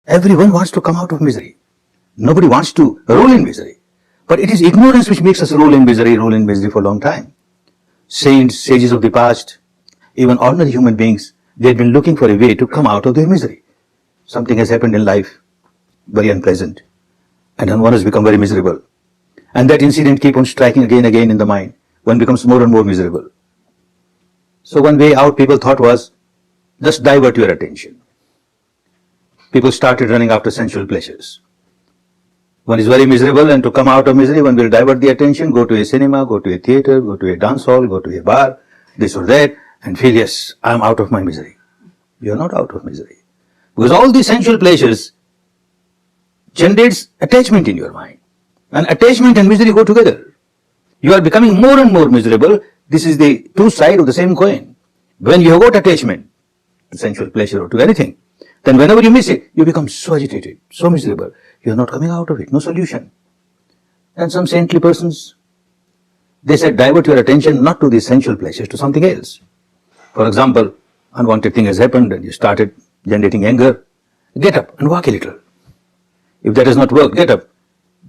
Everyone wants to come out of misery. Nobody wants to roll in misery. But it is ignorance which makes us roll in misery for a long time. Saints, sages of the past, even ordinary human beings, they had been looking for a way to come out of their misery. Something has happened in life, very unpleasant, and then one has become very miserable. And that incident keeps on striking again and again in the mind. One becomes more and more miserable. So one way out, people thought, was just divert your attention. People started running after sensual pleasures. One is very miserable, and to come out of misery, one will divert the attention, go to a cinema, go to a theater, go to a dance hall, go to a bar, this or that, and feel, yes, I am out of my misery. You are not out of misery. Because all these sensual pleasures generates attachment in your mind. And attachment and misery go together. You are becoming more and more miserable. This is the two sides of the same coin. When you have got attachment to sensual pleasure or to anything, then whenever you miss it, you become so agitated, so miserable. You are not coming out of it, no solution. And some saintly persons, they said, divert your attention not to the sensual pleasures, to something else. For example, unwanted thing has happened and you started generating anger. Get up and walk a little. If that does not work, get up,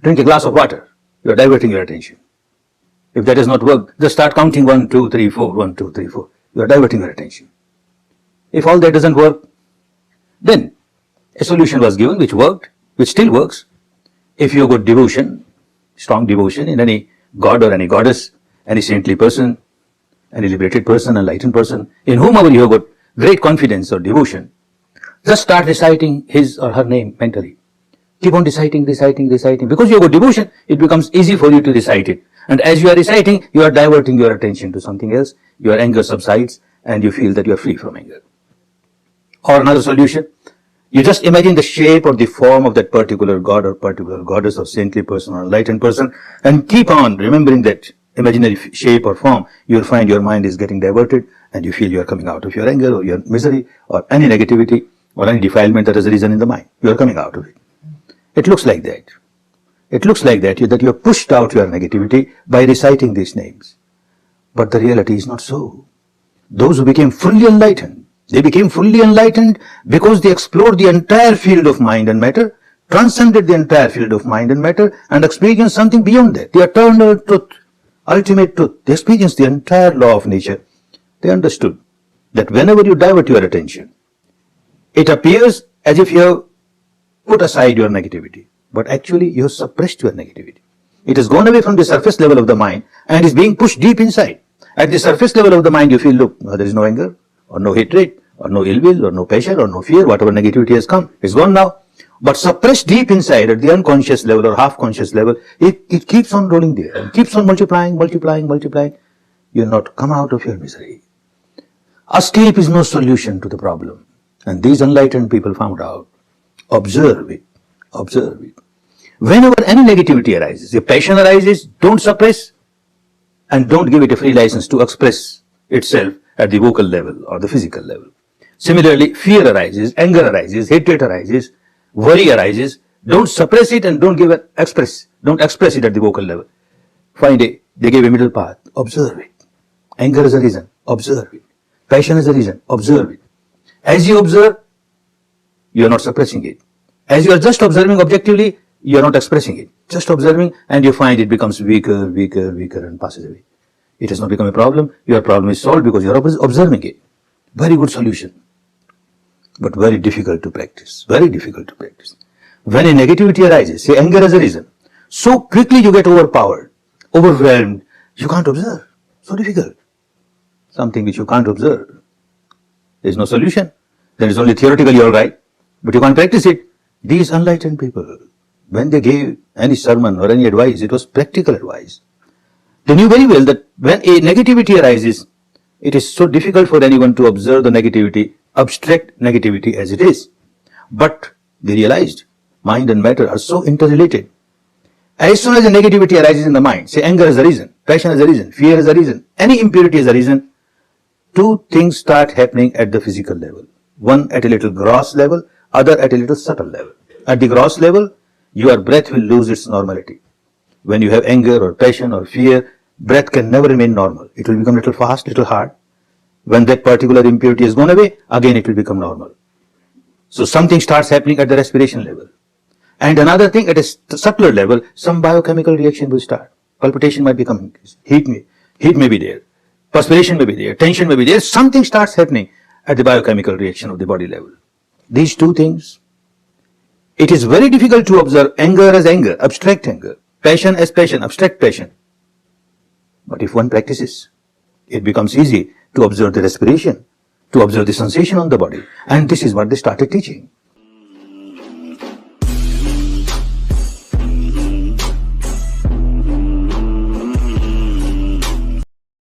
drink a glass of water. You are diverting your attention. If that does not work, just start counting 1, 2, 3, 4, 1, 2, 3, 4. You are diverting your attention. If all that doesn't work, then a solution was given which worked, which still works. If you have got devotion, strong devotion in any god or any goddess, any saintly person, any liberated person, enlightened person, in whomever you have got great confidence or devotion, just start reciting his or her name mentally. Keep on reciting. Because you have got devotion, it becomes easy for you to recite it. And as you are reciting, you are diverting your attention to something else. Your anger subsides and you feel that you are free from anger. Or another solution, you just imagine the shape or the form of that particular god or particular goddess or saintly person or enlightened person and keep on remembering that imaginary shape or form. You will find your mind is getting diverted and you feel you are coming out of your anger or your misery or any negativity or any defilement that has arisen in the mind. You are coming out of it. It looks like that. It looks like that you have pushed out your negativity by reciting these names. But the reality is not so. Those who became fully enlightened, they became fully enlightened because they explored the entire field of mind and matter, transcended the entire field of mind and matter, and experienced something beyond that, the eternal truth, ultimate truth. They experienced the entire law of nature. They understood that whenever you divert your attention, it appears as if you have put aside your negativity, but actually you have suppressed your negativity. It has gone away from the surface level of the mind and is being pushed deep inside. At the surface level of the mind, you feel, look, there is no anger, or no hatred, or no ill will, or no passion, or no fear. Whatever negativity has come, it's gone now. But suppressed deep inside at the unconscious level or half-conscious level, it keeps on rolling there and keeps on multiplying. You will not come out of your misery. Escape is no solution to the problem. And these enlightened people found out. Observe it. Whenever any negativity arises, if passion arises, don't suppress and don't give it a free license to express itself at the vocal level or the physical level. Similarly, fear arises, anger arises, hatred arises, worry arises. Don't suppress it and don't express it at the vocal level. They gave a middle path. Observe it. Anger is a reason. Observe it. Passion is a reason. Observe it. As you observe, you are not suppressing it. As you are just observing objectively, you are not expressing it. Just observing, and you find it becomes weaker and passes away. It has not become a problem. Your problem is solved because you are observing it. Very good solution. But very difficult to practice. When a negativity arises, say anger as a reason, so quickly you get overpowered, overwhelmed. You can't observe. So difficult. Something which you can't observe. There is no solution. There is only theoretically all right, but you can't practice it. These enlightened people, when they gave any sermon or any advice, it was practical advice. They knew very well that when a negativity arises, it is so difficult for anyone to observe the negativity, abstract negativity as it is. But they realized mind and matter are so interrelated. As soon as a negativity arises in the mind, say anger is a reason, passion is a reason, fear is a reason, any impurity is a reason, two things start happening at the physical level. One at a little gross level, other at a little subtle level. At the gross level, your breath will lose its normality. When you have anger or passion or fear, breath can never remain normal. It will become little fast, little hard. When that particular impurity is gone away, again it will become normal. So something starts happening at the respiration level. And another thing at a subtler level, some biochemical reaction will start. Palpitation might become increased. Heat may be there. Perspiration may be there. Tension may be there. Something starts happening at the biochemical reaction of the body level. These two things. It is very difficult to observe anger as anger, abstract anger, passion as passion, abstract passion. But if one practices, it becomes easy to observe the respiration, to observe the sensation on the body. And this is what they started teaching.